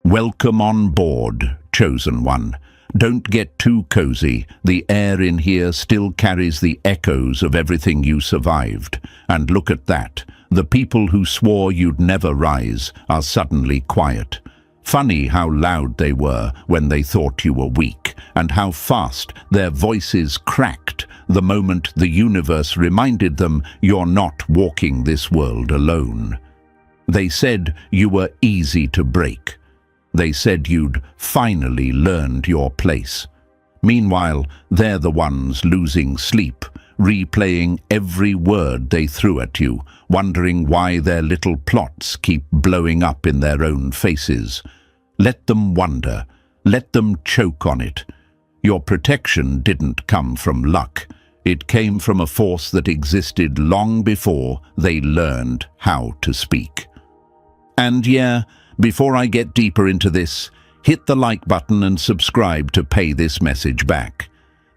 Welcome on board, chosen one. Don't get too cozy. The air in here still carries the echoes of everything you survived. And look at that. The people who swore you'd never rise are suddenly quiet. Funny how loud they were when they thought you were weak, and how fast their voices cracked the moment the universe reminded them you're not walking this world alone. They said you were easy to break. They said you'd finally learned your place. Meanwhile, they're the ones losing sleep, replaying every word they threw at you, wondering why their little plots keep blowing up in their own faces. Let them wonder. Let them choke on it. Your protection didn't come from luck. It came from a force that existed long before they learned how to speak. And yeah, before I get deeper into this, hit the like button and subscribe to pay this message back.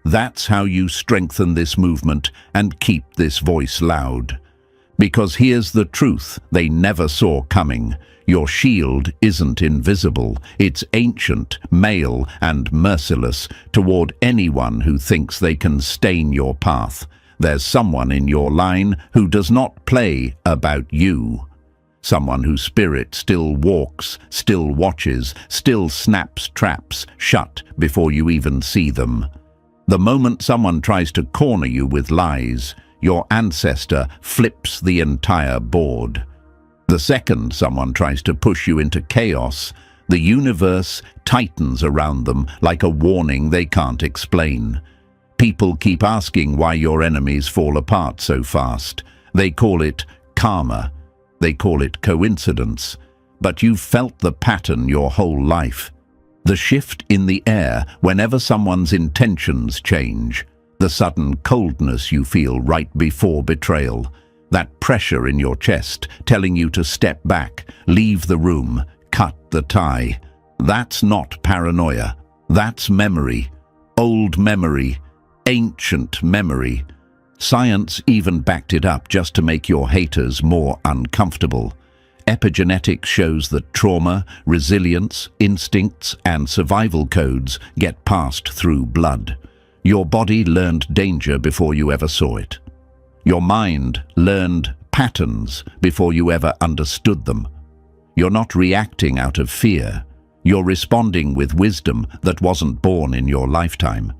That's how you strengthen this movement and keep this voice loud. Because here's the truth they never saw coming. Your shield isn't invisible. It's ancient, male, and merciless toward anyone who thinks they can stain your path. There's someone in your line who does not play about you. Someone whose spirit still walks, still watches, still snaps traps shut before you even see them. The moment someone tries to corner you with lies, your ancestor flips the entire board. The second someone tries to push you into chaos, the universe tightens around them like a warning they can't explain. People keep asking why your enemies fall apart so fast. They call it karma. They call it coincidence. But you've felt the pattern your whole life. The shift in the air whenever someone's intentions change. The sudden coldness you feel right before betrayal. That pressure in your chest telling you to step back, leave the room, cut the tie. That's not paranoia. That's memory. Old memory. Ancient memory. Science even backed it up just to make your haters more uncomfortable. Epigenetics shows that trauma, resilience, instincts, and survival codes get passed through blood. Your body learned danger before you ever saw it. Your mind learned patterns before you ever understood them. You're not reacting out of fear. You're responding with wisdom that wasn't born in your lifetime.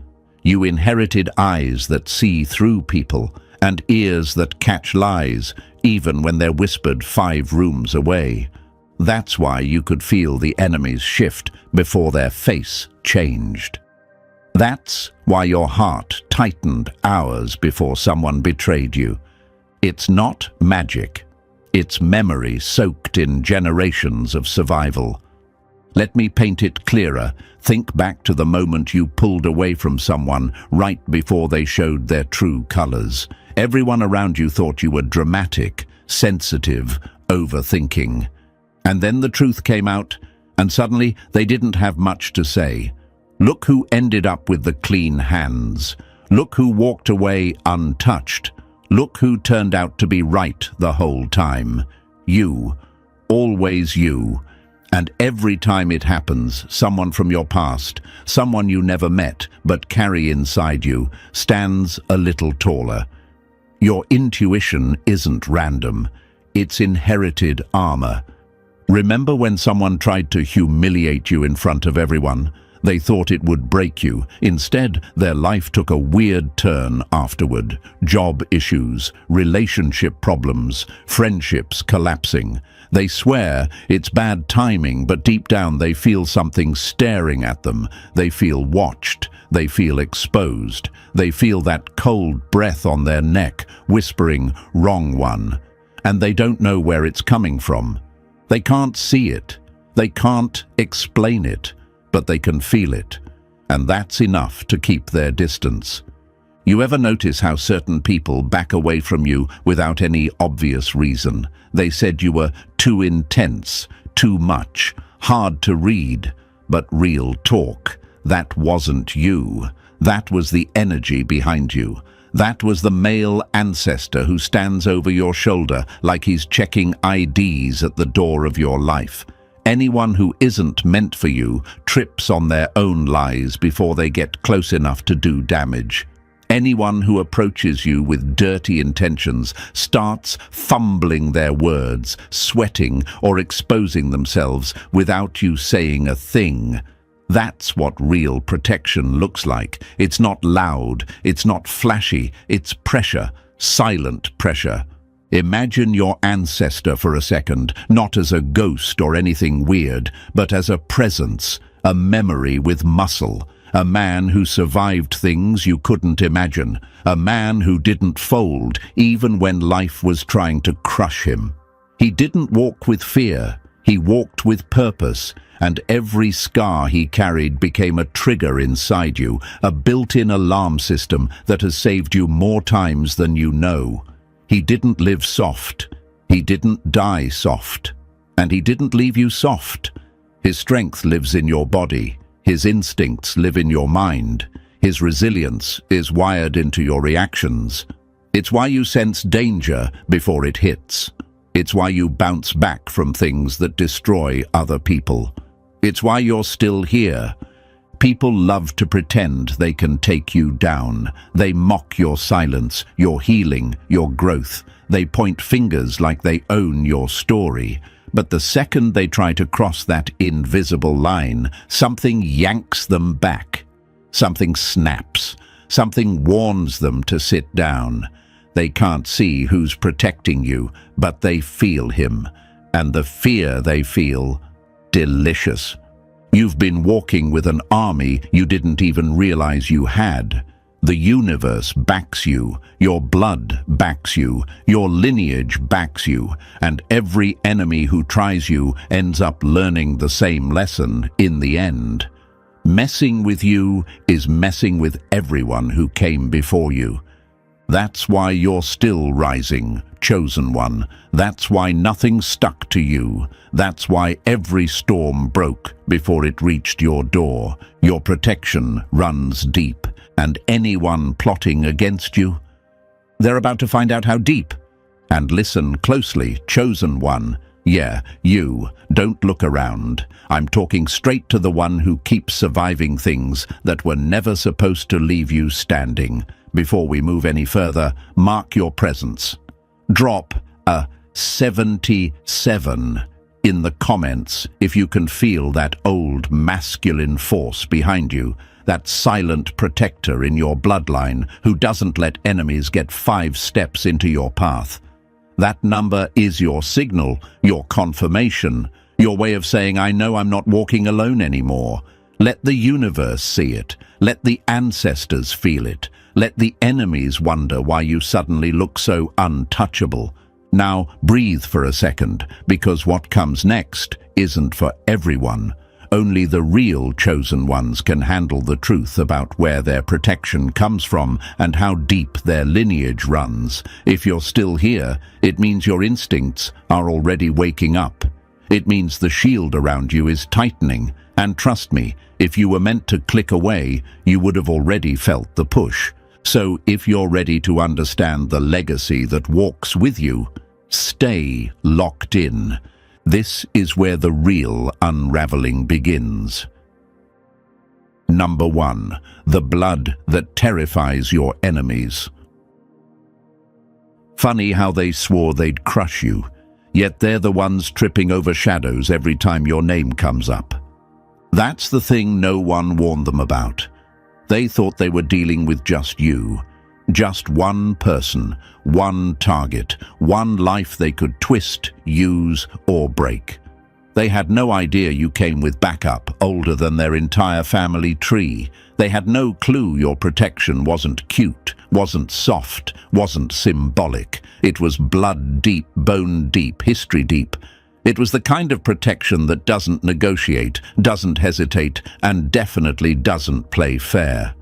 You inherited eyes that see through people and ears that catch lies, even when they're whispered 5 rooms away. That's why you could feel the enemy's shift before their face changed. That's why your heart tightened hours before someone betrayed you. It's not magic. It's memory soaked in generations of survival. Let me paint it clearer. Think back to the moment you pulled away from someone right before they showed their true colors. Everyone around you thought you were dramatic, sensitive, overthinking. And then the truth came out, and suddenly they didn't have much to say. Look who ended up with the clean hands. Look who walked away untouched. Look who turned out to be right the whole time. You. Always you. And every time it happens, someone from your past, someone you never met but carry inside you, stands a little taller. Your intuition isn't random. It's inherited armor. Remember when someone tried to humiliate you in front of everyone? They thought it would break you. Instead, their life took a weird turn afterward. Job issues, relationship problems, friendships collapsing. They swear it's bad timing, but deep down they feel something staring at them. They feel watched. They feel exposed. They feel that cold breath on their neck, whispering, "Wrong one." And they don't know where it's coming from. They can't see it. They can't explain it. But they can feel it, and that's enough to keep their distance. You ever notice how certain people back away from you without any obvious reason? They said you were too intense, too much, hard to read, but real talk. That wasn't you. That was the energy behind you. That was the male ancestor who stands over your shoulder like he's checking IDs at the door of your life. Anyone who isn't meant for you trips on their own lies before they get close enough to do damage. Anyone who approaches you with dirty intentions starts fumbling their words, sweating or exposing themselves without you saying a thing. That's what real protection looks like. It's not loud, it's not flashy, it's pressure, silent pressure. Imagine your ancestor for a second, not as a ghost or anything weird, but as a presence, a memory with muscle. A man who survived things you couldn't imagine. A man who didn't fold, even when life was trying to crush him. He didn't walk with fear. He walked with purpose, and every scar he carried became a trigger inside you, a built-in alarm system that has saved you more times than you know. He didn't live soft. He didn't die soft. And he didn't leave you soft. His strength lives in your body. His instincts live in your mind. His resilience is wired into your reactions. It's why you sense danger before it hits. It's why you bounce back from things that destroy other people. It's why you're still here. People love to pretend they can take you down. They mock your silence, your healing, your growth. They point fingers like they own your story. But the second they try to cross that invisible line, something yanks them back. Something snaps. Something warns them to sit down. They can't see who's protecting you, but they feel him. And the fear they feel, delicious. You've been walking with an army you didn't even realize you had. The universe backs you, your blood backs you, your lineage backs you, and every enemy who tries you ends up learning the same lesson in the end. Messing with you is messing with everyone who came before you. That's why you're still rising, chosen one. That's why nothing stuck to you. That's why every storm broke before it reached your door. Your protection runs deep. And anyone plotting against you, they're about to find out how deep. And listen closely, chosen one. Yeah, you. Don't look around. I'm talking straight to the one who keeps surviving things that were never supposed to leave you standing. Before we move any further, mark your presence. Drop a 77 in the comments if you can feel that old masculine force behind you. That silent protector in your bloodline who doesn't let enemies get 5 steps into your path. That number is your signal, your confirmation, your way of saying, I know I'm not walking alone anymore. Let the universe see it. Let the ancestors feel it. Let the enemies wonder why you suddenly look so untouchable. Now breathe for a second, because what comes next isn't for everyone. Only the real chosen ones can handle the truth about where their protection comes from and how deep their lineage runs. If you're still here, it means your instincts are already waking up. It means the shield around you is tightening. And trust me, if you were meant to click away, you would have already felt the push. So if you're ready to understand the legacy that walks with you, stay locked in. This is where the real unraveling begins. Number 1. The blood that terrifies your enemies. Funny how they swore they'd crush you, yet they're the ones tripping over shadows every time your name comes up. That's the thing no one warned them about. They thought they were dealing with just you. Just one person, one target, one life they could twist, use, or break. They had no idea you came with backup older than their entire family tree. They had no clue your protection wasn't cute, wasn't soft, wasn't symbolic. It was blood deep, bone deep, history deep. It was the kind of protection that doesn't negotiate, doesn't hesitate, and definitely doesn't play fair.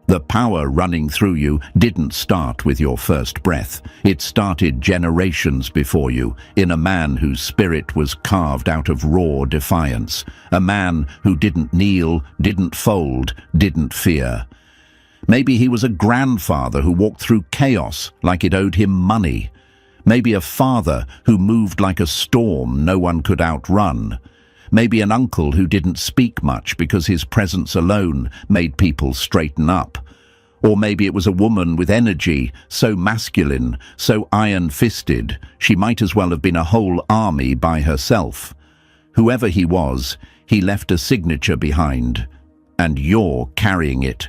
The power running through you didn't start with your first breath. It started generations before you, in a man whose spirit was carved out of raw defiance. A man who didn't kneel, didn't fold, didn't fear. Maybe he was a grandfather who walked through chaos like it owed him money. Maybe a father who moved like a storm no one could outrun. maybe an uncle who didn't speak much because his presence alone made people straighten up. Or maybe it was a woman with energy, so masculine, so iron-fisted, she might as well have been a whole army by herself. Whoever he was, he left a signature behind, and you're carrying it.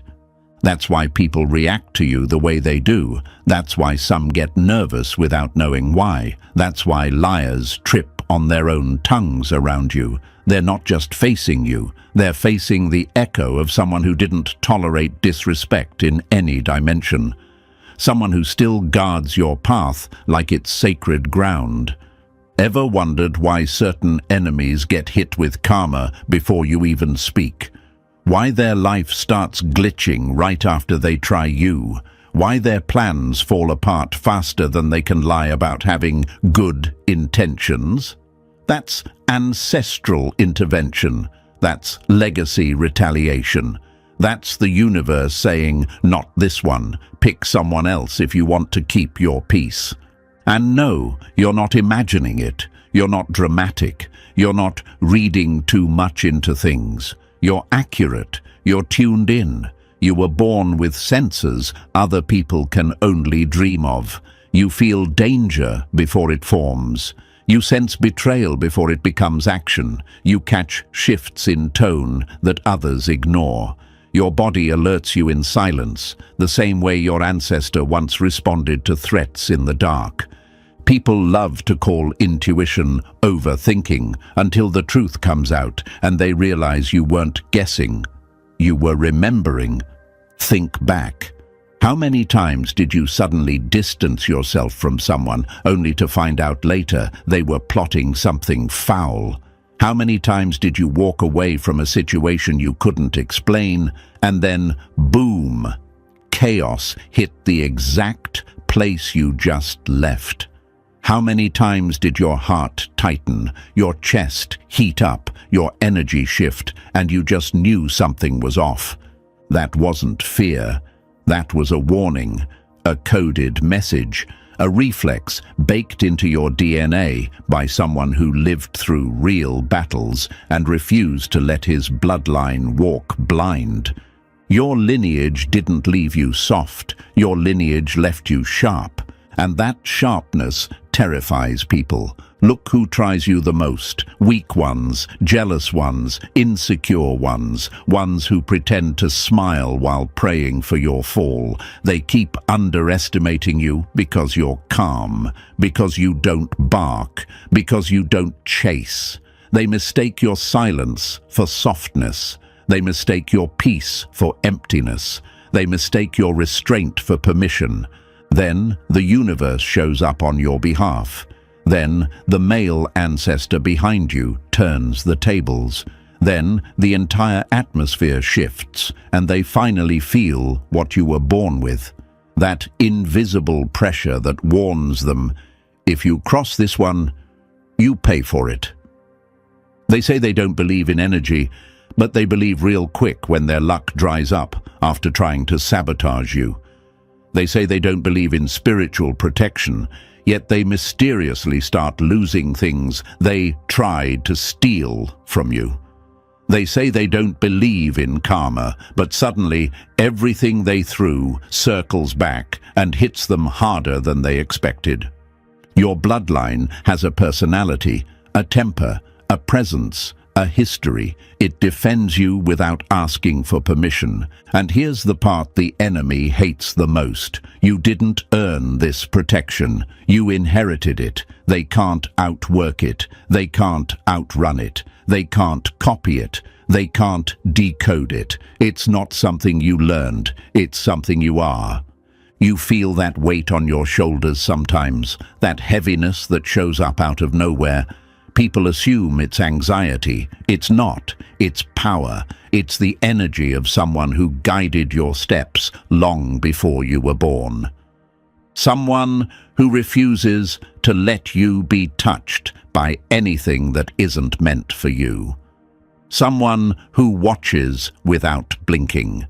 That's why people react to you the way they do. That's why some get nervous without knowing why. That's why liars trip on their own tongues around you. They're not just facing you, they're facing the echo of someone who didn't tolerate disrespect in any dimension. Someone who still guards your path like it's sacred ground. Ever wondered why certain enemies get hit with karma before you even speak? Why their life starts glitching right after they try you? Why their plans fall apart faster than they can lie about having good intentions? That's ancestral intervention. That's legacy retaliation. That's the universe saying, not this one, pick someone else if you want to keep your peace. And no, you're not imagining it. You're not dramatic. You're not reading too much into things. You're accurate. You're tuned in. You were born with senses other people can only dream of. You feel danger before it forms. You sense betrayal before it becomes action. You catch shifts in tone that others ignore. Your body alerts you in silence, the same way your ancestor once responded to threats in the dark. People love to call intuition overthinking until the truth comes out and they realize you weren't guessing. You were remembering. Think back. How many times did you suddenly distance yourself from someone only to find out later they were plotting something foul? How many times did you walk away from a situation you couldn't explain and then, boom, chaos hit the exact place you just left? How many times did your heart tighten, your chest heat up, your energy shift, and you just knew something was off? That wasn't fear. That was a warning, a coded message, a reflex baked into your DNA by someone who lived through real battles and refused to let his bloodline walk blind. Your lineage didn't leave you soft. Your lineage left you sharp. And that sharpness terrifies people. Look who tries you the most. Weak ones, jealous ones, insecure ones, ones who pretend to smile while praying for your fall. They keep underestimating you because you're calm, because you don't bark, because you don't chase. They mistake your silence for softness. They mistake your peace for emptiness. They mistake your restraint for permission. Then the universe shows up on your behalf. Then the male ancestor behind you turns the tables. Then the entire atmosphere shifts and they finally feel what you were born with. That invisible pressure that warns them, if you cross this one, you pay for it. They say they don't believe in energy, but they believe real quick when their luck dries up after trying to sabotage you. They say they don't believe in spiritual protection, yet they mysteriously start losing things they tried to steal from you. They say they don't believe in karma, but suddenly everything they threw circles back and hits them harder than they expected. Your bloodline has a personality, a temper, a presence, a history. It defends you without asking for permission. And here's the part the enemy hates the most. You didn't earn this protection. You inherited it. They can't outwork it. They can't outrun it. They can't copy it. They can't decode it. It's not something you learned. It's something you are. You feel that weight on your shoulders sometimes, that heaviness that shows up out of nowhere. People assume it's anxiety. It's not. It's power. It's the energy of someone who guided your steps long before you were born. Someone who refuses to let you be touched by anything that isn't meant for you. Someone who watches without blinking.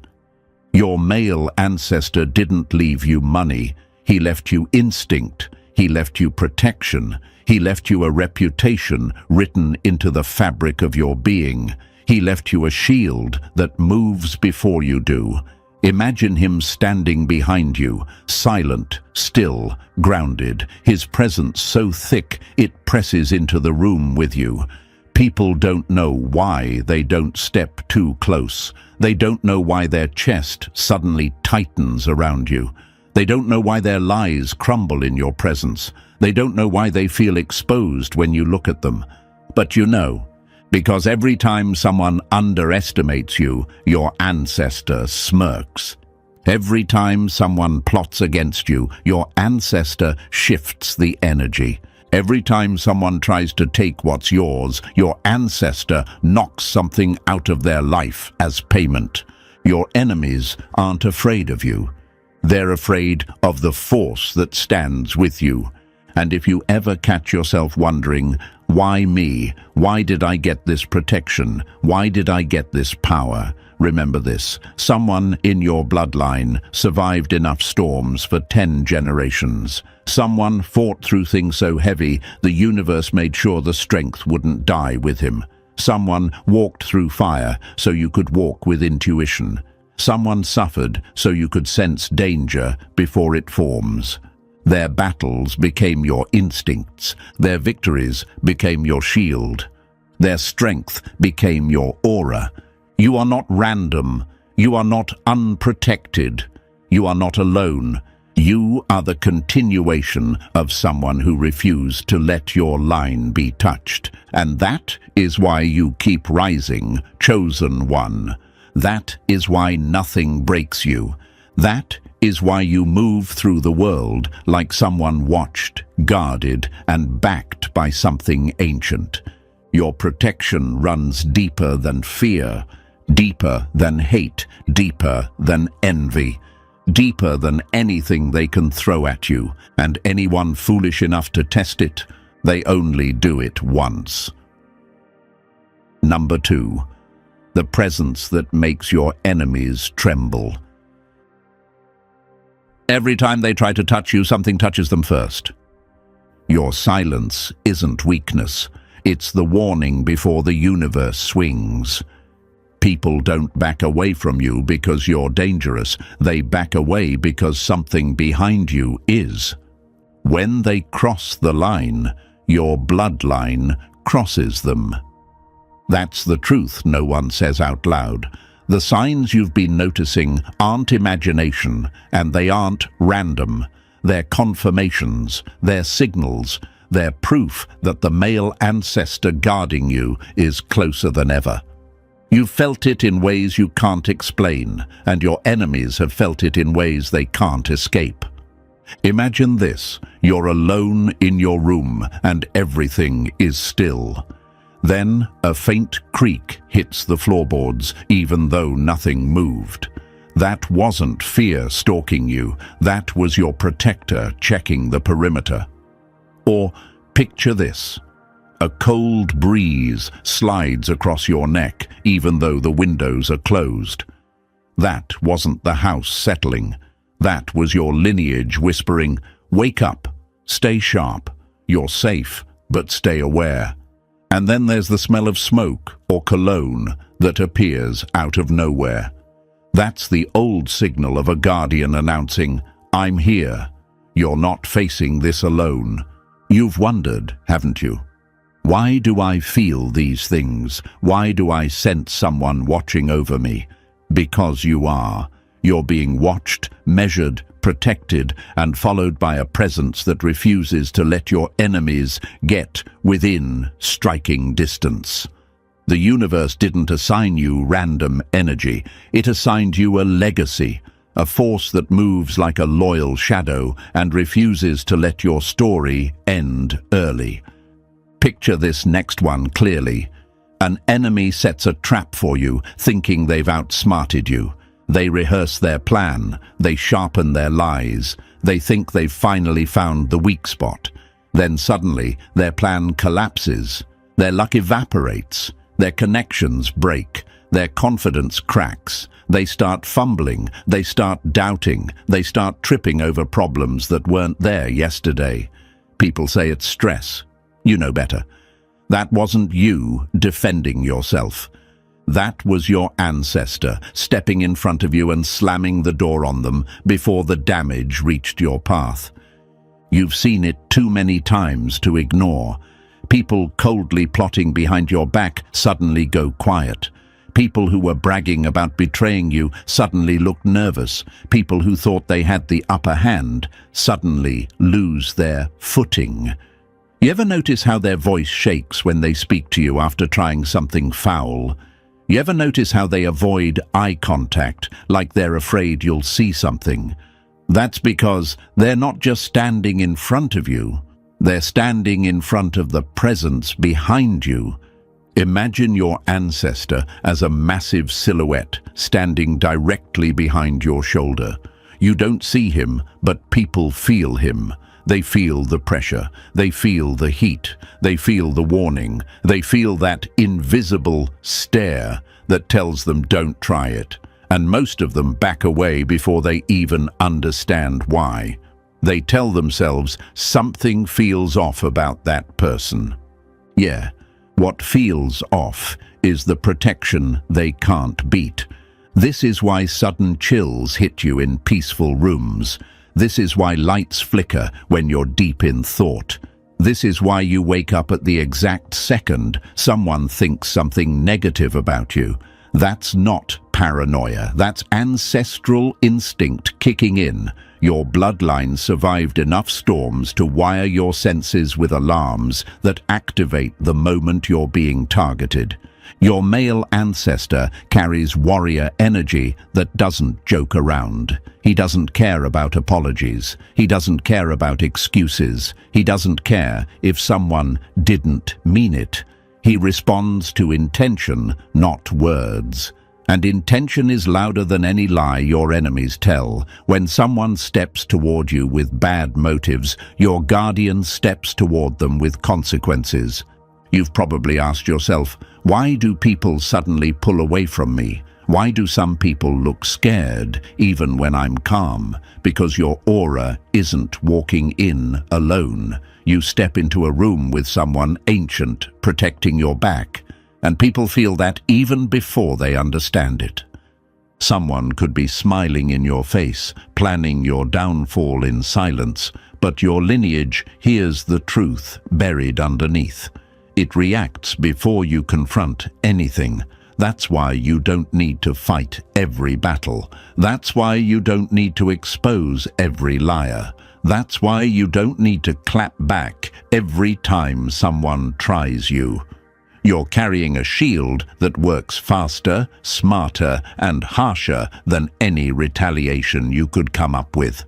Your male ancestor didn't leave you money. He left you instinct. He left you protection. He left you a reputation written into the fabric of your being. He left you a shield that moves before you do. Imagine him standing behind you, silent, still, grounded, his presence so thick it presses into the room with you. People don't know why they don't step too close. They don't know why their chest suddenly tightens around you. They don't know why their lies crumble in your presence. They don't know why they feel exposed when you look at them. But you know, because every time someone underestimates you, your ancestor smirks. Every time someone plots against you, your ancestor shifts the energy. Every time someone tries to take what's yours, your ancestor knocks something out of their life as payment. Your enemies aren't afraid of you. They're afraid of the force that stands with you. And if you ever catch yourself wondering, why me? Why did I get this protection? Why did I get this power? Remember this: someone in your bloodline survived enough storms for 10 generations. Someone fought through things so heavy the universe made sure the strength wouldn't die with him. Someone walked through fire so you could walk with intuition. Someone suffered so you could sense danger before it forms. Their battles became your instincts. Their victories became your shield. Their strength became your aura. You are not random. You are not unprotected. You are not alone. You are the continuation of someone who refused to let your line be touched. And that is why you keep rising, chosen one. That is why nothing breaks you. That is why you move through the world like someone watched, guarded, and backed by something ancient. Your protection runs deeper than fear, deeper than hate, deeper than envy, deeper than anything they can throw at you, and anyone foolish enough to test it, they only do it once. Number 2. The presence that makes your enemies tremble. Every time they try to touch you, something touches them first. Your silence isn't weakness. It's the warning before the universe swings. People don't back away from you because you're dangerous. They back away because something behind you is. When they cross the line, your bloodline crosses them. That's the truth no one says out loud. The signs you've been noticing aren't imagination, and they aren't random. They're confirmations, they're signals, they're proof that the male ancestor guarding you is closer than ever. You've felt it in ways you can't explain, and your enemies have felt it in ways they can't escape. Imagine this: you're alone in your room, and everything is still. Then a faint creak hits the floorboards, even though nothing moved. That wasn't fear stalking you. That was your protector checking the perimeter. Or picture this: a cold breeze slides across your neck, even though the windows are closed. That wasn't the house settling. That was your lineage whispering, "Wake up, stay sharp, you're safe, but stay aware." And then there's the smell of smoke or cologne that appears out of nowhere. That's the old signal of a guardian announcing, "I'm here. You're not facing this alone." You've wondered, haven't you? Why do I feel these things? Why do I sense someone watching over me? Because you are. You're being watched, measured, protected, and followed by a presence that refuses to let your enemies get within striking distance. The universe didn't assign you random energy. It assigned you a legacy, a force that moves like a loyal shadow and refuses to let your story end early. Picture this next one clearly. An enemy sets a trap for you, thinking they've outsmarted you. They rehearse their plan, they sharpen their lies, they think they've finally found the weak spot. Then suddenly, their plan collapses, their luck evaporates, their connections break, their confidence cracks, they start fumbling, they start doubting, they start tripping over problems that weren't there yesterday. People say it's stress, You know better. That wasn't you defending yourself. That was your ancestor stepping in front of you and slamming the door on them before the damage reached your path. You've seen it too many times to ignore. People coldly plotting behind your back suddenly go quiet. People who were bragging about betraying you suddenly look nervous. People who thought they had the upper hand suddenly lose their footing. You ever notice how their voice shakes when they speak to you after trying something foul? You ever notice how they avoid eye contact, like they're afraid you'll see something? That's because they're not just standing in front of you, they're standing in front of the presence behind you. Imagine your ancestor as a massive silhouette standing directly behind your shoulder. You don't see him, but people feel him. They feel the pressure, they feel the heat, they feel the warning, they feel that invisible stare that tells them don't try it. And most of them back away before they even understand why. They tell themselves something feels off about that person. Yeah, what feels off is the protection they can't beat. This is why sudden chills hit you in peaceful rooms. This is why lights flicker when you're deep in thought. This is why you wake up at the exact second someone thinks something negative about you. That's not paranoia. That's ancestral instinct kicking in. Your bloodline survived enough storms to wire your senses with alarms that activate the moment you're being targeted. Your male ancestor carries warrior energy that doesn't joke around. He doesn't care about apologies. He doesn't care about excuses. He doesn't care if someone didn't mean it. He responds to intention, not words. And intention is louder than any lie your enemies tell. When someone steps toward you with bad motives, your guardian steps toward them with consequences. You've probably asked yourself, why do people suddenly pull away from me? Why do some people look scared, even when I'm calm? Because your aura isn't walking in alone. You step into a room with someone ancient, protecting your back, and people feel that even before they understand it. Someone could be smiling in your face, planning your downfall in silence, but your lineage hears the truth buried underneath. It reacts before you confront anything. That's why you don't need to fight every battle. That's why you don't need to expose every liar. That's why you don't need to clap back every time someone tries you. You're carrying a shield that works faster, smarter, and harsher than any retaliation you could come up with.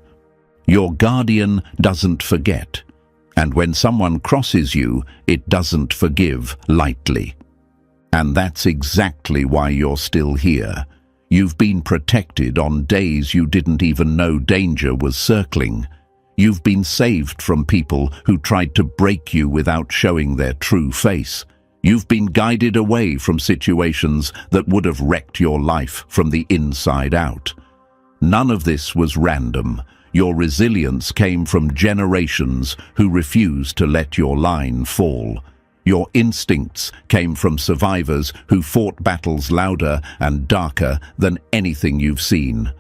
Your guardian doesn't forget. And when someone crosses you, it doesn't forgive lightly. And that's exactly why you're still here. You've been protected on days you didn't even know danger was circling. You've been saved from people who tried to break you without showing their true face. You've been guided away from situations that would have wrecked your life from the inside out. None of this was random. Your resilience came from generations who refused to let your line fall. Your instincts came from survivors who fought battles louder and darker than anything you've seen.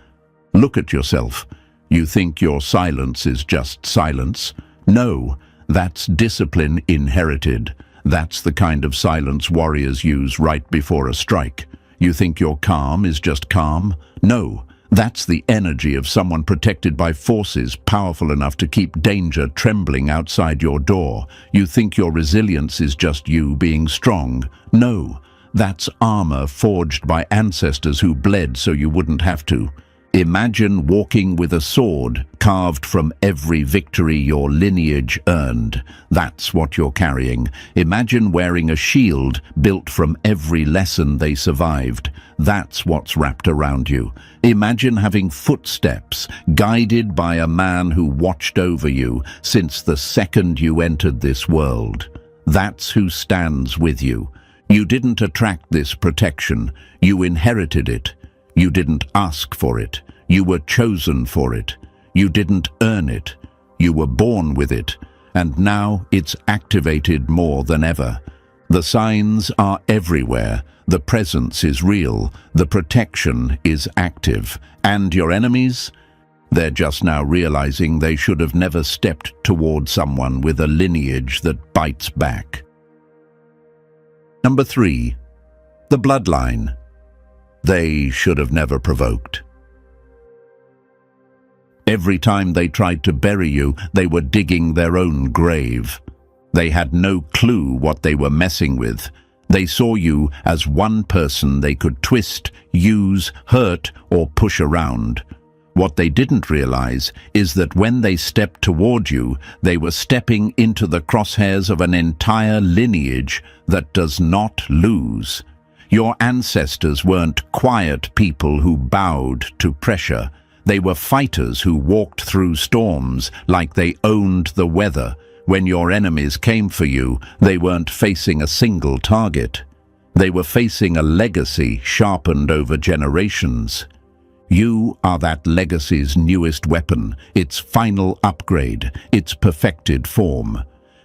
Look at yourself. You think your silence is just silence? No, that's discipline inherited. That's the kind of silence warriors use right before a strike. You think your calm is just calm? No. That's the energy of someone protected by forces powerful enough to keep danger trembling outside your door. You think your resilience is just you being strong. No, that's armor forged by ancestors who bled so you wouldn't have to. Imagine walking with a sword carved from every victory your lineage earned. That's what you're carrying. Imagine wearing a shield built from every lesson they survived. That's what's wrapped around you. Imagine having footsteps guided by a man who watched over you since the second you entered this world. That's who stands with you. You didn't attract this protection. You inherited it. You didn't ask for it. You were chosen for it. You didn't earn it. You were born with it. and now it's activated more than ever. The signs are everywhere. The presence is real. The protection is active. And your enemies? They're just now realizing they should have never stepped toward someone with a lineage that bites back. Number 3. The bloodline. They should have never provoked. Every time they tried to bury you, they were digging their own grave. They had no clue what they were messing with. They saw you as one person they could twist, use, hurt, or push around. What they didn't realize is that when they stepped toward you, they were stepping into the crosshairs of an entire lineage that does not lose. Your ancestors weren't quiet people who bowed to pressure. They were fighters who walked through storms like they owned the weather. When your enemies came for you, they weren't facing a single target. They were facing a legacy sharpened over generations. You are that legacy's newest weapon, its final upgrade, its perfected form.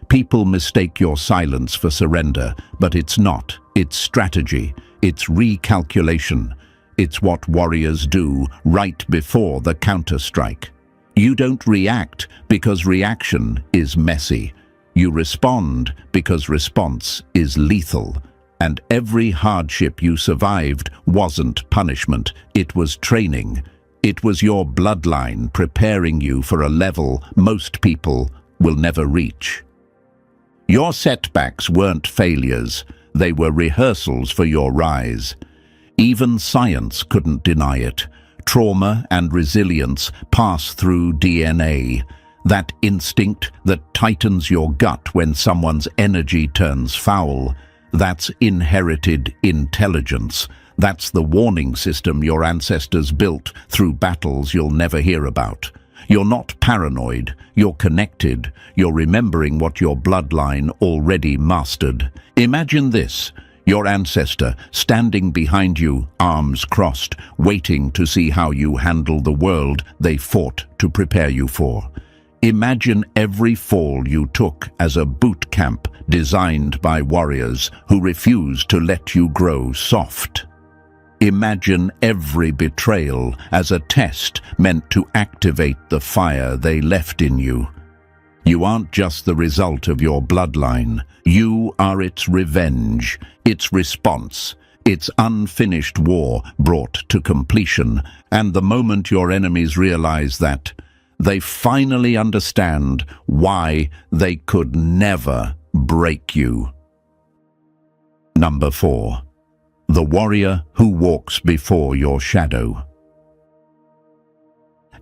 People mistake your silence for surrender, but it's not. It's strategy. It's recalculation. It's what warriors do right before the counter-strike. You don't react because reaction is messy. You respond because response is lethal. And every hardship you survived wasn't punishment, it was training. It was your bloodline preparing you for a level most people will never reach. Your setbacks weren't failures, they were rehearsals for your rise. Even science couldn't deny it. Trauma and resilience pass through DNA. That instinct that tightens your gut when someone's energy turns foul. That's inherited intelligence. That's the warning system your ancestors built through battles you'll never hear about. You're not paranoid, you're connected, you're remembering what your bloodline already mastered. Imagine this. Your ancestor standing behind you, arms crossed, waiting to see how you handle the world they fought to prepare you for. Imagine every fall you took as a boot camp designed by warriors who refused to let you grow soft. Imagine every betrayal as a test meant to activate the fire they left in you. You aren't just the result of your bloodline. You are its revenge, its response, its unfinished war brought to completion. And the moment your enemies realize that, they finally understand why they could never break you. Number 4. The warrior who walks before your shadow.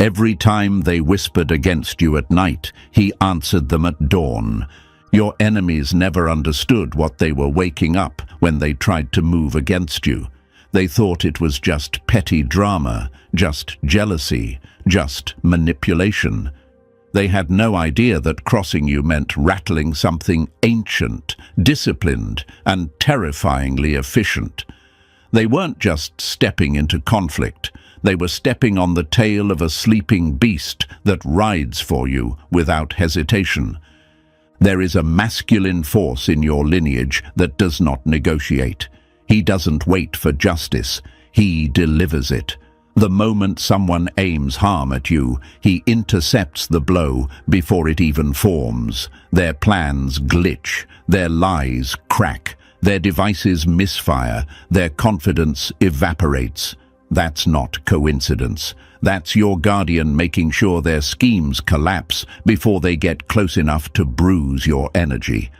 Every time they whispered against you at night, he answered them at dawn. Your enemies never understood what they were waking up when they tried to move against you. They thought it was just petty drama, just jealousy, just manipulation. They had no idea that crossing you meant rattling something ancient, disciplined, and terrifyingly efficient. They weren't just stepping into conflict. They were stepping on the tail of a sleeping beast that rides for you without hesitation. There is a masculine force in your lineage that does not negotiate. He doesn't wait for justice. He delivers it. The moment someone aims harm at you, he intercepts the blow before it even forms. Their plans glitch. Their lies crack. Their devices misfire. Their confidence evaporates. That's not coincidence. That's your guardian making sure their schemes collapse before they get close enough to bruise your energy.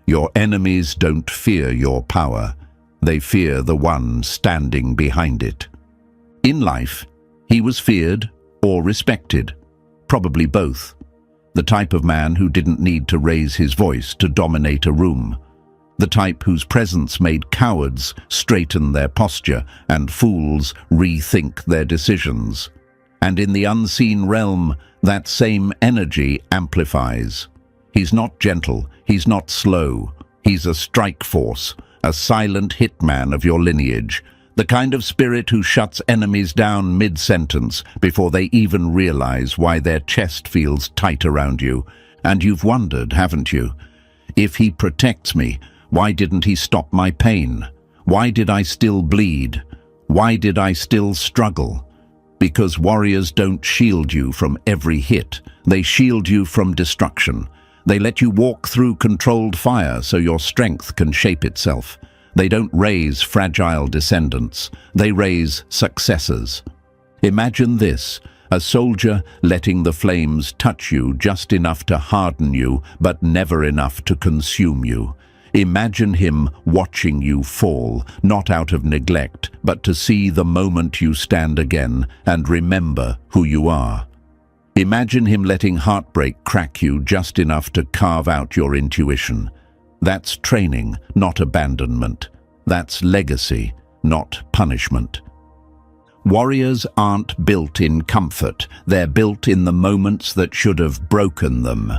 Your enemies don't fear your power. They fear the one standing behind it. In life, he was feared or respected. Probably both. The type of man who didn't need to raise his voice to dominate a room. The type whose presence made cowards straighten their posture and fools rethink their decisions. And in the unseen realm, that same energy amplifies. He's not gentle, he's not slow, he's a strike force, a silent hitman of your lineage, the kind of spirit who shuts enemies down mid-sentence before they even realize why their chest feels tight around you. And you've wondered, haven't you? If he protects me, why didn't he stop my pain? Why did I still bleed? Why did I still struggle? Because warriors don't shield you from every hit. They shield you from destruction. They let you walk through controlled fire so your strength can shape itself. They don't raise fragile descendants. They raise successors. Imagine this, a soldier letting the flames touch you just enough to harden you, but never enough to consume you. Imagine him watching you fall, not out of neglect, but to see the moment you stand again and remember who you are. Imagine him letting heartbreak crack you just enough to carve out your intuition. That's training, not abandonment. That's legacy, not punishment. Warriors aren't built in comfort. They're built in the moments that should have broken them.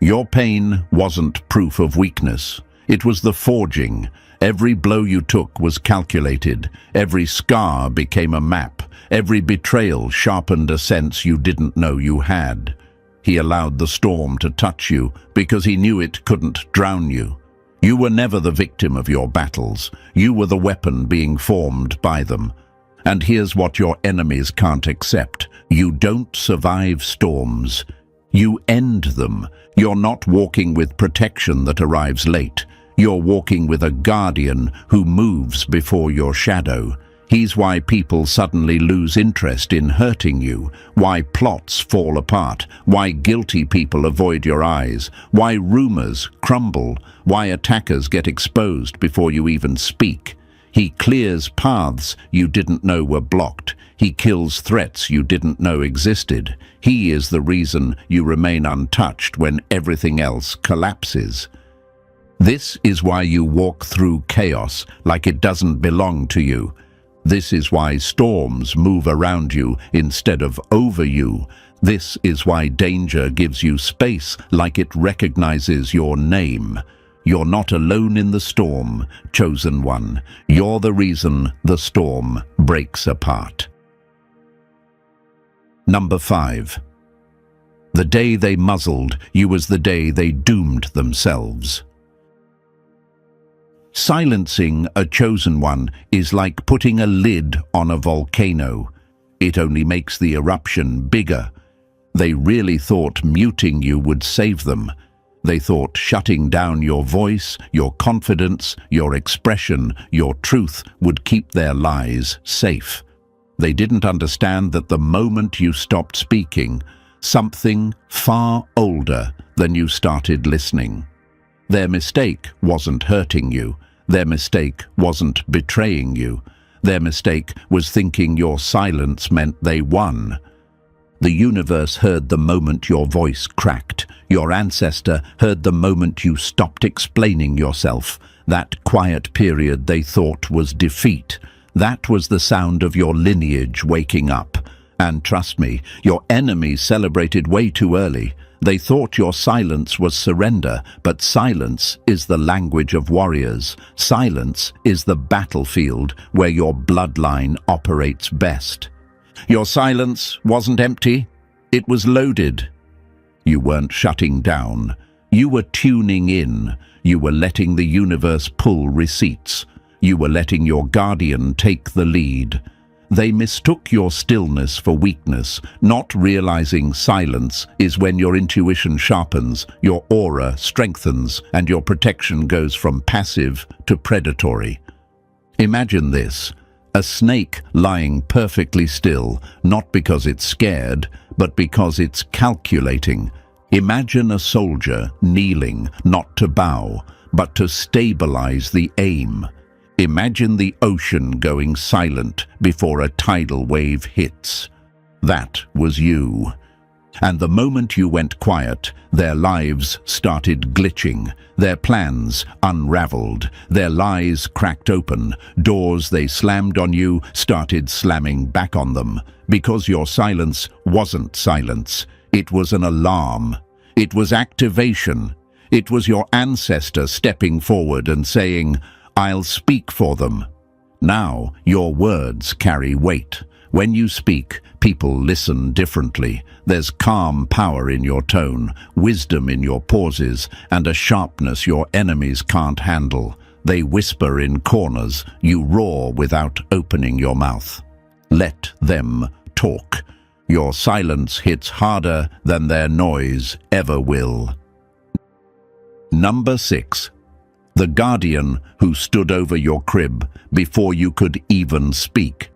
Your pain wasn't proof of weakness. It was the forging. Every blow you took was calculated. Every scar became a map. Every betrayal sharpened a sense you didn't know you had. He allowed the storm to touch you because he knew it couldn't drown you. You were never the victim of your battles. You were the weapon being formed by them. And here's what your enemies can't accept. You don't survive storms. You end them. You're not walking with protection that arrives late. You're walking with a guardian who moves before your shadow. He's why people suddenly lose interest in hurting you, why plots fall apart, why guilty people avoid your eyes, why rumors crumble, why attackers get exposed before you even speak. He clears paths you didn't know were blocked. He kills threats you didn't know existed. He is the reason you remain untouched when everything else collapses. This is why you walk through chaos like it doesn't belong to you. This is why storms move around you instead of over you. This is why danger gives you space like it recognizes your name. You're not alone in the storm, chosen one. You're the reason the storm breaks apart. Number 5. The day they muzzled you was the day they doomed themselves. Silencing a chosen one is like putting a lid on a volcano. It only makes the eruption bigger. They really thought muting you would save them. They thought shutting down your voice, your confidence, your expression, your truth would keep their lies safe. They didn't understand that the moment you stopped speaking, something far older than you started listening. Their mistake wasn't hurting you. Their mistake wasn't betraying you. Their mistake was thinking your silence meant they won. The universe heard the moment your voice cracked. Your ancestor heard the moment you stopped explaining yourself. That quiet period they thought was defeat. That was the sound of your lineage waking up. And trust me, your enemies celebrated way too early. They thought your silence was surrender, but silence is the language of warriors. Silence is the battlefield where your bloodline operates best. Your silence wasn't empty, it was loaded. You weren't shutting down. You were tuning in. You were letting the universe pull receipts. You were letting your guardian take the lead. They mistook your stillness for weakness, not realizing silence is when your intuition sharpens, your aura strengthens, and your protection goes from passive to predatory. Imagine this, a snake lying perfectly still, not because it's scared, but because it's calculating. Imagine a soldier kneeling, not to bow, but to stabilize the aim. Imagine the ocean going silent before a tidal wave hits. That was you. And the moment you went quiet, their lives started glitching, their plans unraveled, their lies cracked open, doors they slammed on you started slamming back on them, because your silence wasn't silence. It was an alarm. It was activation. It was your ancestor stepping forward and saying, "I'll speak for them." Now your words carry weight. When you speak, people listen differently. There's calm power in your tone, wisdom in your pauses, and a sharpness your enemies can't handle. They whisper in corners, you roar without opening your mouth. Let them talk. Your silence hits harder than their noise ever will. Number 6. The guardian who stood over your crib before you could even speak.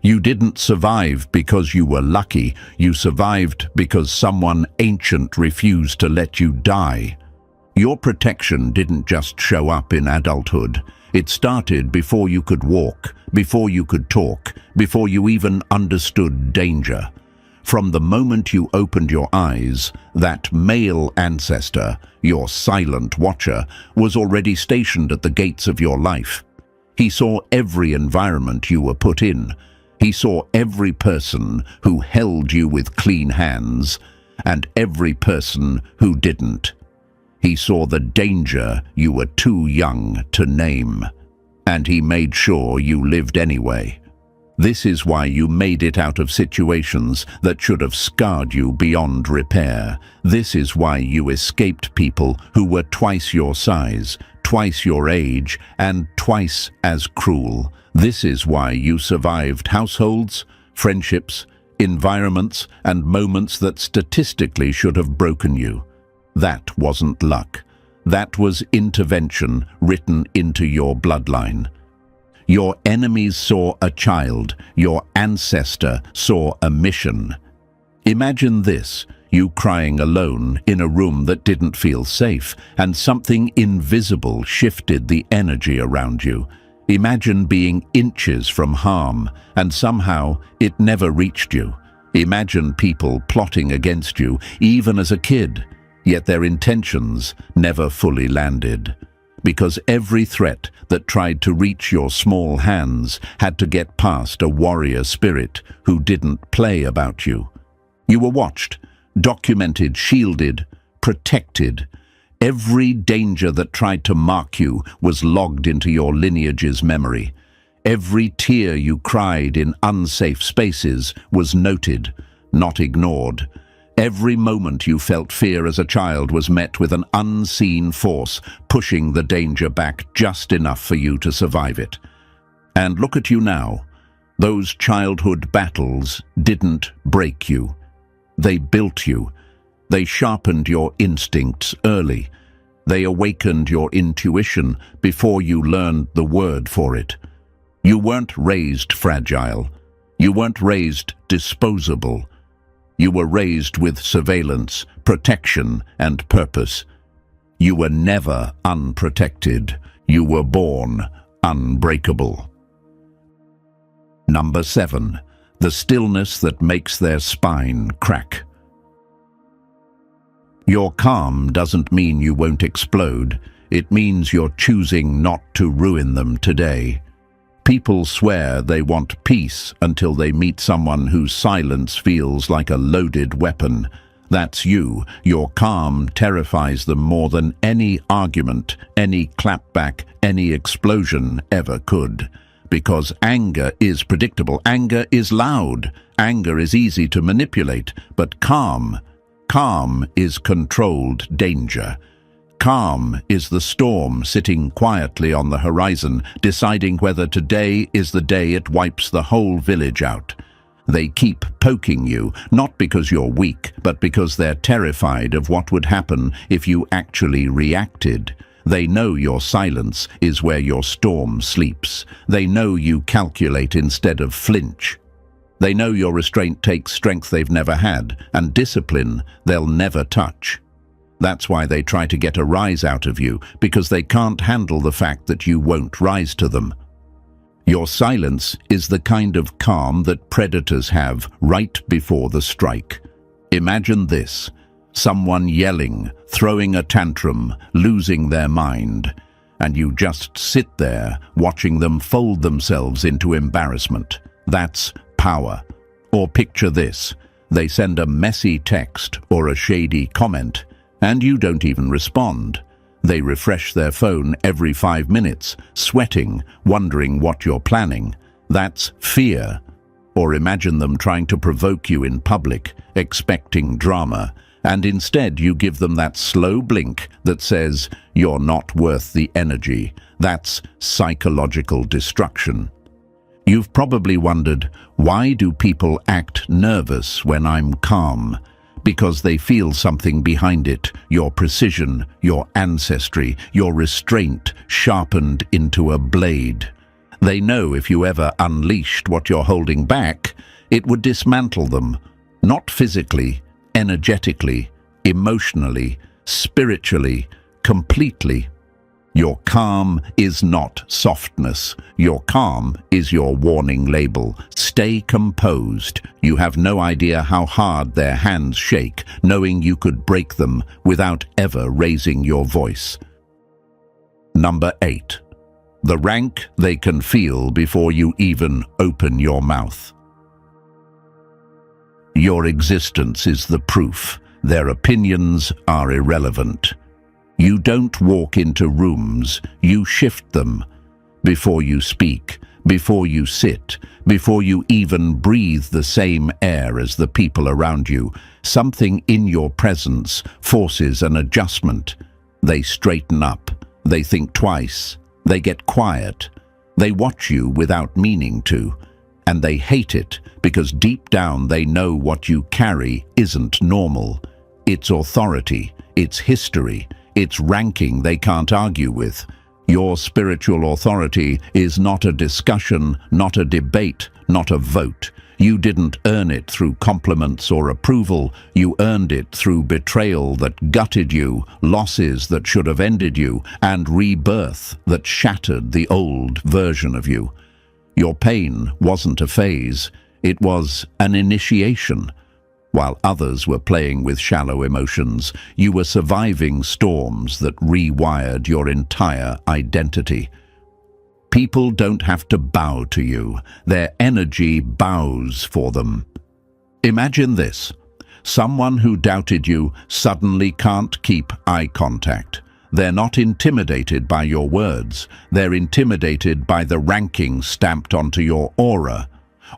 You didn't survive because you were lucky. You survived because someone ancient refused to let you die. Your protection didn't just show up in adulthood. It started before you could walk, before you could talk, before you even understood danger. From the moment you opened your eyes, that male ancestor, your silent watcher, was already stationed at the gates of your life. He saw every environment you were put in. He saw every person who held you with clean hands, and every person who didn't. He saw the danger you were too young to name, and he made sure you lived anyway. This is why you made it out of situations that should have scarred you beyond repair. This is why you escaped people who were twice your size, twice your age, and twice as cruel. This is why you survived households, friendships, environments, and moments that statistically should have broken you. That wasn't luck. That was intervention written into your bloodline. Your enemies saw a child. Your ancestor saw a mission. Imagine this, you crying alone in a room that didn't feel safe, and something invisible shifted the energy around you. Imagine being inches from harm, and somehow it never reached you. Imagine people plotting against you, even as a kid, yet their intentions never fully landed. Because every threat that tried to reach your small hands had to get past a warrior spirit who didn't play about you. You were watched, documented, shielded, protected. Every danger that tried to mark you was logged into your lineage's memory. Every tear you cried in unsafe spaces was noted, not ignored. Every moment you felt fear as a child was met with an unseen force, pushing the danger back just enough for you to survive it. And look at you now. Those childhood battles didn't break you. They built you. They sharpened your instincts early. They awakened your intuition before you learned the word for it. You weren't raised fragile. You weren't raised disposable. You were raised with surveillance, protection, and purpose. You were never unprotected. You were born unbreakable. Number 7. The stillness that makes their spine crack. Your calm doesn't mean you won't explode. It means you're choosing not to ruin them today. People swear they want peace until they meet someone whose silence feels like a loaded weapon. That's you. Your calm terrifies them more than any argument, any clapback, any explosion ever could. Because anger is predictable. Anger is loud. Anger is easy to manipulate. But calm is controlled danger. Calm is the storm sitting quietly on the horizon, deciding whether today is the day it wipes the whole village out. They keep poking you, not because you're weak, but because they're terrified of what would happen if you actually reacted. They know your silence is where your storm sleeps. They know you calculate instead of flinch. They know your restraint takes strength they've never had, and discipline they'll never touch. That's why they try to get a rise out of you, because they can't handle the fact that you won't rise to them. Your silence is the kind of calm that predators have right before the strike. Imagine this: someone yelling, throwing a tantrum, losing their mind, and you just sit there watching them fold themselves into embarrassment. That's power. Or picture this: they send a messy text or a shady comment, and you don't even respond. They refresh their phone every 5 minutes, sweating, wondering what you're planning. That's fear. Or imagine them trying to provoke you in public, expecting drama, and instead you give them that slow blink that says, "You're not worth the energy." That's psychological destruction. You've probably wondered, why do people act nervous when I'm calm? Because they feel something behind it, your precision, your ancestry, your restraint sharpened into a blade. They know if you ever unleashed what you're holding back, it would dismantle them, not physically, energetically, emotionally, spiritually, completely. Your calm is not softness. Your calm is your warning label. Stay composed. You have no idea how hard their hands shake, knowing you could break them without ever raising your voice. Number 8. The rank they can feel before you even open your mouth. Your existence is the proof. Their opinions are irrelevant. You don't walk into rooms, you shift them. Before you speak, before you sit, before you even breathe the same air as the people around you, something in your presence forces an adjustment. They straighten up, they think twice, they get quiet, they watch you without meaning to, and they hate it because deep down they know what you carry isn't normal. It's authority, it's history, it's ranking they can't argue with. Your spiritual authority is not a discussion, not a debate, not a vote. You didn't earn it through compliments or approval. You earned it through betrayal that gutted you, losses that should have ended you, and rebirth that shattered the old version of you. Your pain wasn't a phase, it was an initiation. While others were playing with shallow emotions, you were surviving storms that rewired your entire identity. People don't have to bow to you. Their energy bows for them. Imagine this. Someone who doubted you suddenly can't keep eye contact. They're not intimidated by your words. They're intimidated by the ranking stamped onto your aura.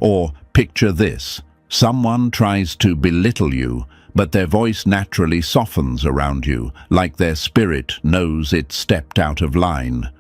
Or picture this. Someone tries to belittle you, but their voice naturally softens around you, like their spirit knows it's stepped out of line.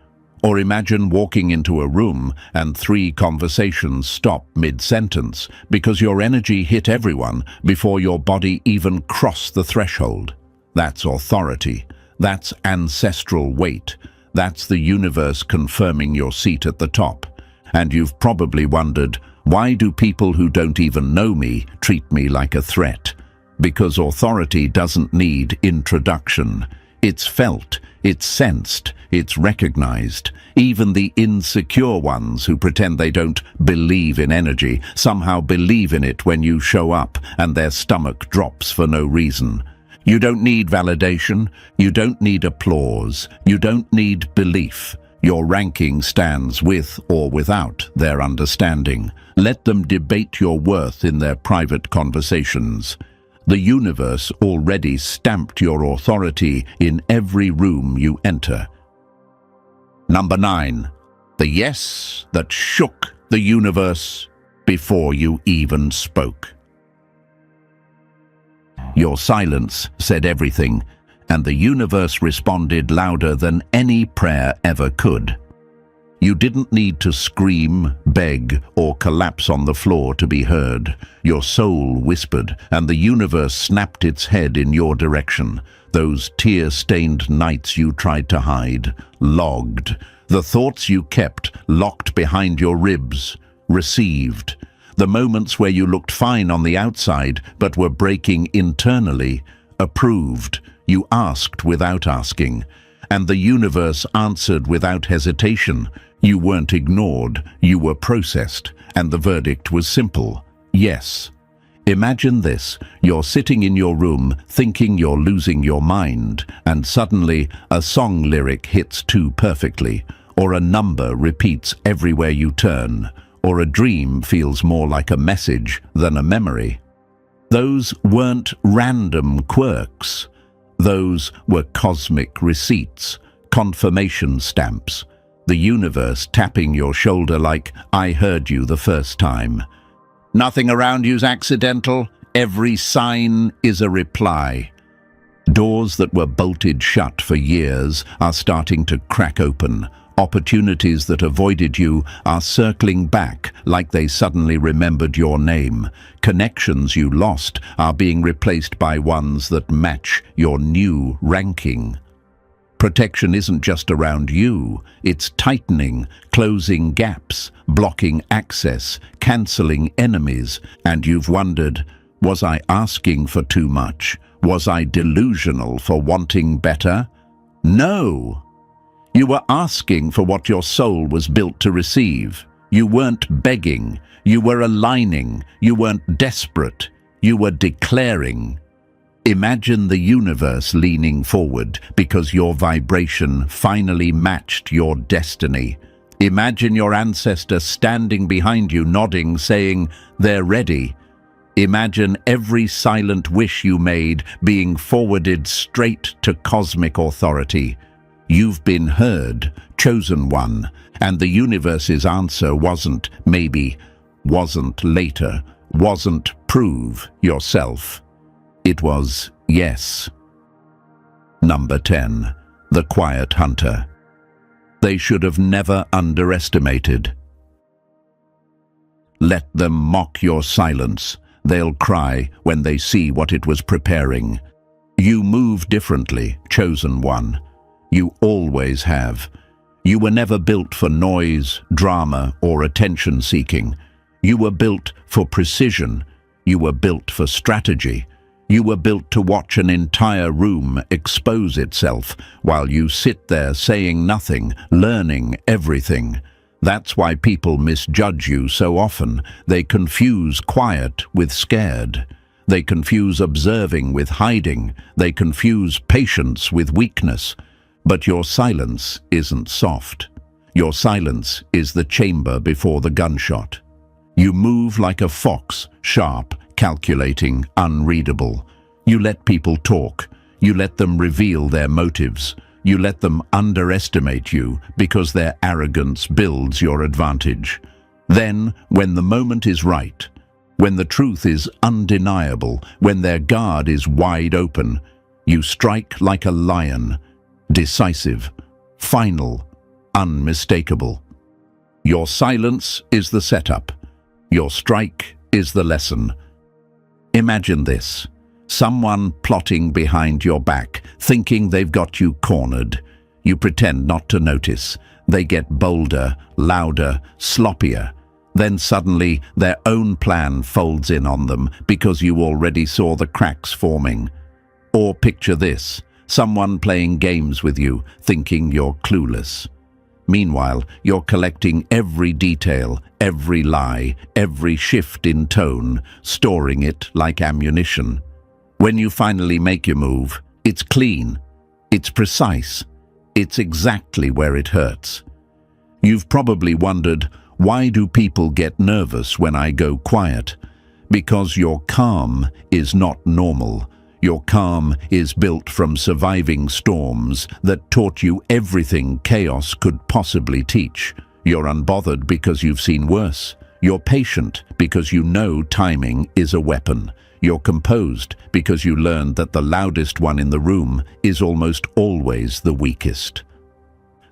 Or imagine walking into a room and 3 conversations stop mid-sentence because your energy hit everyone before your body even crossed the threshold. That's authority. That's ancestral weight. That's the universe confirming your seat at the top. And you've probably wondered, why do people who don't even know me treat me like a threat? Because authority doesn't need introduction. It's felt, it's sensed, it's recognized. Even the insecure ones who pretend they don't believe in energy somehow believe in it when you show up and their stomach drops for no reason. You don't need validation, you don't need applause, you don't need belief. Your ranking stands with or without their understanding. Let them debate your worth in their private conversations. The universe already stamped your authority in every room you enter. Number 9. The yes that shook the universe before you even spoke. Your silence said everything, and the universe responded louder than any prayer ever could. You didn't need to scream, beg, or collapse on the floor to be heard. Your soul whispered, and the universe snapped its head in your direction. Those tear-stained nights you tried to hide, logged. The thoughts you kept, locked behind your ribs, received. The moments where you looked fine on the outside, but were breaking internally, approved. You asked without asking, and the universe answered without hesitation. You weren't ignored, you were processed, and the verdict was simple: yes. Imagine this, you're sitting in your room thinking you're losing your mind, and suddenly a song lyric hits too perfectly, or a number repeats everywhere you turn, or a dream feels more like a message than a memory. Those weren't random quirks. Those were cosmic receipts, confirmation stamps. The universe tapping your shoulder like, "I heard you the first time." Nothing around you's accidental. Every sign is a reply. Doors that were bolted shut for years are starting to crack open. Opportunities that avoided you are circling back like they suddenly remembered your name. Connections you lost are being replaced by ones that match your new ranking. Protection isn't just around you, it's tightening, closing gaps, blocking access, cancelling enemies, and you've wondered, was I asking for too much? Was I delusional for wanting better? No! You were asking for what your soul was built to receive. You weren't begging, you were aligning, you weren't desperate, you were declaring. Imagine the universe leaning forward because your vibration finally matched your destiny. Imagine your ancestor standing behind you, nodding, saying, "They're ready." Imagine every silent wish you made being forwarded straight to cosmic authority. You've been heard, chosen one, and the universe's answer wasn't maybe, wasn't later, wasn't prove yourself. It was yes. Number 10. The Quiet Hunter. They should have never underestimated. Let them mock your silence. They'll cry when they see what it was preparing. You move differently, chosen one. You always have. You were never built for noise, drama, or attention-seeking. You were built for precision. You were built for strategy. You were built to watch an entire room expose itself while you sit there saying nothing, learning everything. That's why people misjudge you so often. They confuse quiet with scared. They confuse observing with hiding. They confuse patience with weakness. But your silence isn't soft. Your silence is the chamber before the gunshot. You move like a fox, sharp, calculating, unreadable. You let people talk. You let them reveal their motives. You let them underestimate you because their arrogance builds your advantage. Then, when the moment is right, when the truth is undeniable, when their guard is wide open, you strike like a lion, decisive, final, unmistakable. Your silence is the setup. Your strike is the lesson. Imagine this. Someone plotting behind your back, thinking they've got you cornered. You pretend not to notice. They get bolder, louder, sloppier. Then suddenly their own plan folds in on them because you already saw the cracks forming. Or picture this, someone playing games with you, thinking you're clueless. Meanwhile, you're collecting every detail, every lie, every shift in tone, storing it like ammunition. When you finally make your move, it's clean, it's precise, it's exactly where it hurts. You've probably wondered, why do people get nervous when I go quiet? Because your calm is not normal. Your calm is built from surviving storms that taught you everything chaos could possibly teach. You're unbothered because you've seen worse. You're patient because you know timing is a weapon. You're composed because you learned that the loudest one in the room is almost always the weakest.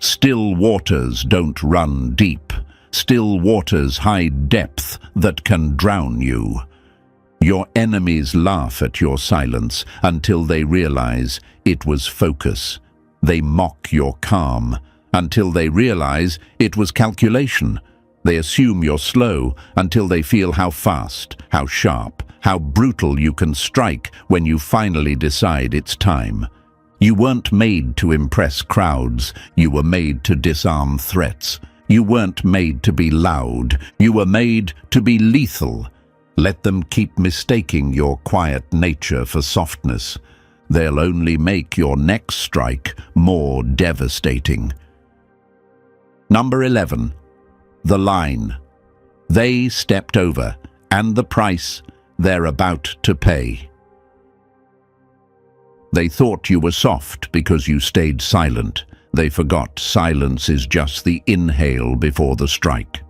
Still waters don't run deep. Still waters hide depth that can drown you. Your enemies laugh at your silence until they realize it was focus. They mock your calm until they realize it was calculation. They assume you're slow until they feel how fast, how sharp, how brutal you can strike when you finally decide it's time. You weren't made to impress crowds. You were made to disarm threats. You weren't made to be loud. You were made to be lethal. Let them keep mistaking your quiet nature for softness. They'll only make your next strike more devastating. Number 11. The line. They stepped over, and the price they're about to pay. They thought you were soft because you stayed silent. They forgot silence is just the inhale before the strike.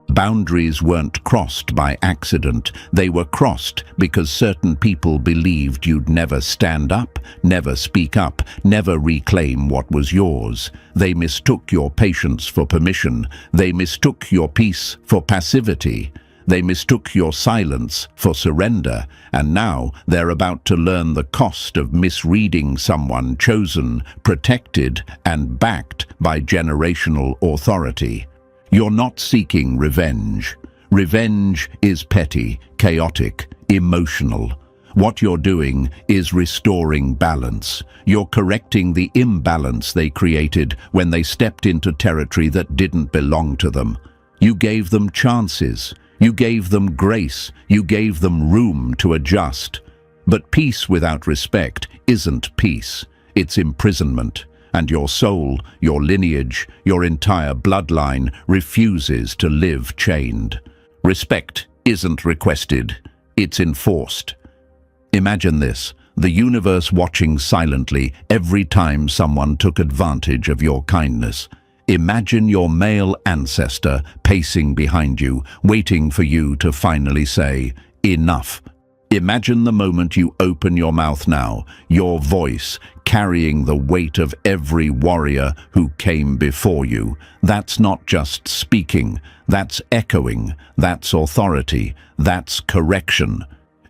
Boundaries weren't crossed by accident. They were crossed because certain people believed you'd never stand up, never speak up, never reclaim what was yours. They mistook your patience for permission. They mistook your peace for passivity. They mistook your silence for surrender, and now they're about to learn the cost of misreading someone chosen, protected, and backed by generational authority. You're not seeking revenge. Revenge is petty, chaotic, emotional. What you're doing is restoring balance. You're correcting the imbalance they created when they stepped into territory that didn't belong to them. You gave them chances. You gave them grace. You gave them room to adjust. But peace without respect isn't peace. It's imprisonment. And your soul, your lineage, your entire bloodline refuses to live chained. Respect isn't requested, it's enforced. Imagine this, the universe watching silently every time someone took advantage of your kindness. Imagine your male ancestor pacing behind you, waiting for you to finally say, enough. Imagine the moment you open your mouth now, your voice carrying the weight of every warrior who came before you. That's not just speaking, that's echoing, that's authority, that's correction.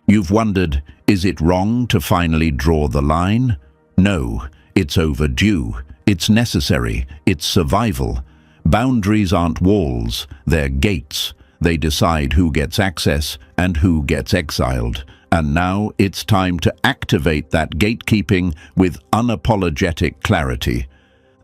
You've wondered, is it wrong to finally draw the line? No, it's overdue. It's necessary. It's survival. Boundaries aren't walls, they're gates. They decide who gets access and who gets exiled. And now it's time to activate that gatekeeping with unapologetic clarity.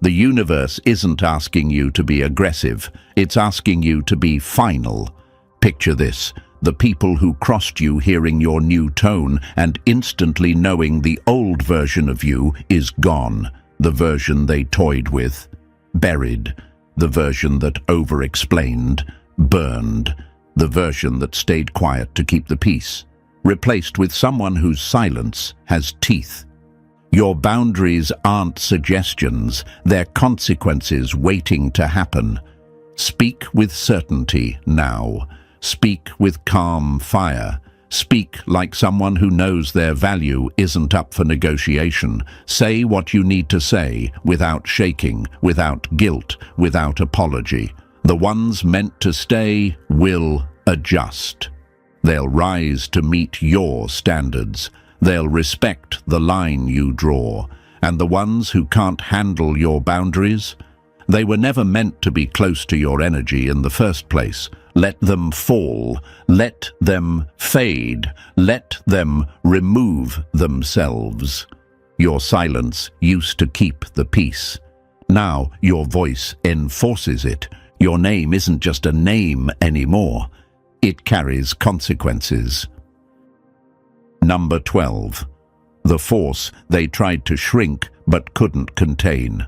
The universe isn't asking you to be aggressive, it's asking you to be final. Picture this, the people who crossed you hearing your new tone and instantly knowing the old version of you is gone, the version they toyed with, buried, the version that over-explained, burned, the version that stayed quiet to keep the peace, replaced with someone whose silence has teeth. Your boundaries aren't suggestions, they're consequences waiting to happen. Speak with certainty now. Speak with calm fire. Speak like someone who knows their value isn't up for negotiation. Say what you need to say without shaking, without guilt, without apology. The ones meant to stay will adjust. They'll rise to meet your standards. They'll respect the line you draw. And the ones who can't handle your boundaries, they were never meant to be close to your energy in the first place. Let them fall. Let them fade. Let them remove themselves. Your silence used to keep the peace. Now your voice enforces it. Your name isn't just a name anymore. It carries consequences. Number 12. The force they tried to shrink but couldn't contain.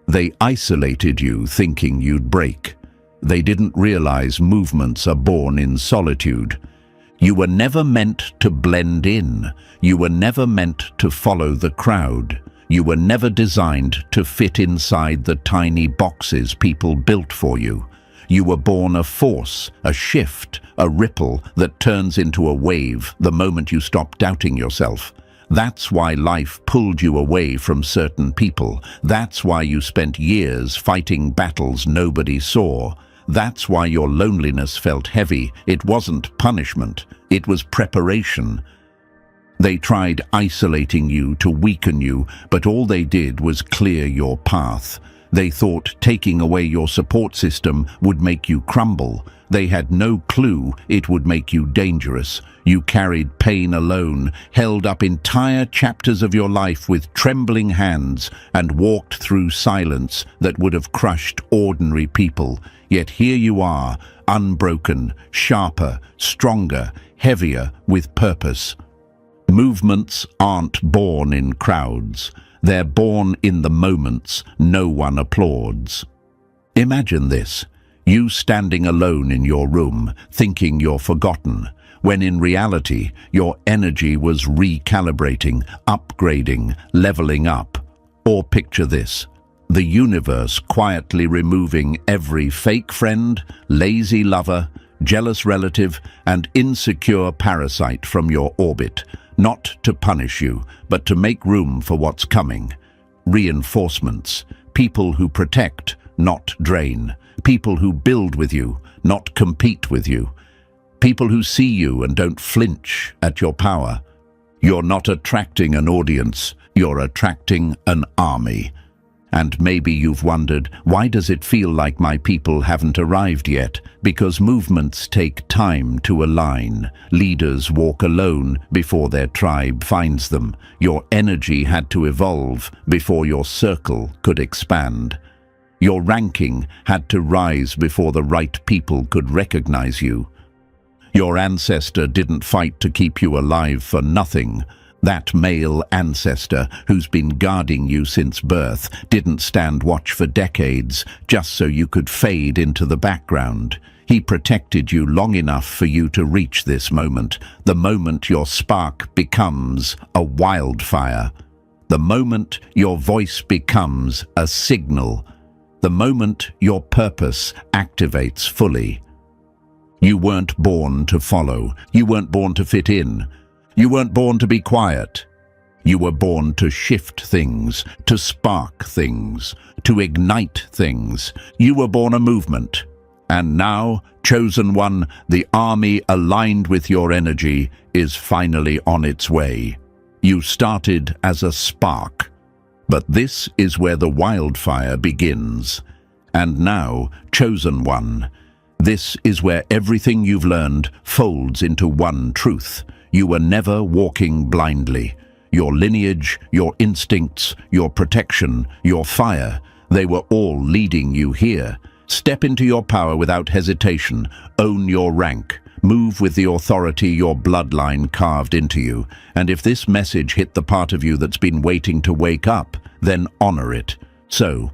They isolated you thinking you'd break. They didn't realize movements are born in solitude. You were never meant to blend in. You were never meant to follow the crowd. You were never designed to fit inside the tiny boxes people built for you. You were born a force, a shift, a ripple that turns into a wave the moment you stop doubting yourself. That's why life pulled you away from certain people. That's why you spent years fighting battles nobody saw. That's why your loneliness felt heavy. It wasn't punishment, it was preparation. They tried isolating you to weaken you, but all they did was clear your path. They thought taking away your support system would make you crumble. They had no clue it would make you dangerous. You carried pain alone, held up entire chapters of your life with trembling hands, and walked through silence that would have crushed ordinary people. Yet here you are, unbroken, sharper, stronger, heavier with purpose. Movements aren't born in crowds. They're born in the moments no one applauds. Imagine this, you standing alone in your room, thinking you're forgotten, when in reality your energy was recalibrating, upgrading, leveling up. Or picture this: the universe quietly removing every fake friend, lazy lover, jealous relative, and insecure parasite from your orbit, not to punish you, but to make room for what's coming. Reinforcements, people who protect, not drain, people who build with you, not compete with you, people who see you and don't flinch at your power. You're not attracting an audience, you're attracting an army. And maybe you've wondered, why does it feel like my people haven't arrived yet? Because movements take time to align. Leaders walk alone before their tribe finds them. Your energy had to evolve before your circle could expand. Your ranking had to rise before the right people could recognize you. Your ancestor didn't fight to keep you alive for nothing. That male ancestor who's been guarding you since birth didn't stand watch for decades just so you could fade into the background. He protected you long enough for you to reach this moment, the moment your spark becomes a wildfire, the moment your voice becomes a signal, the moment your purpose activates fully. You weren't born to follow. You weren't born to fit in. You weren't born to be quiet. You were born to shift things, to spark things, to ignite things. You were born a movement. And now, chosen one, the army aligned with your energy is finally on its way. You started as a spark, but this is where the wildfire begins. And now, chosen one, this is where everything you've learned folds into one truth. You were never walking blindly. Your lineage, your instincts, your protection, your fire, they were all leading you here. Step into your power without hesitation. Own your rank. Move with the authority your bloodline carved into you. And if this message hit the part of you that's been waiting to wake up, then honor it. So,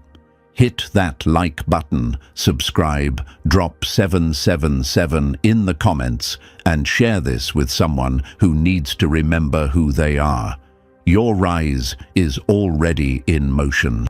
hit that like button, subscribe, drop 777 in the comments, and share this with someone who needs to remember who they are. Your rise is already in motion.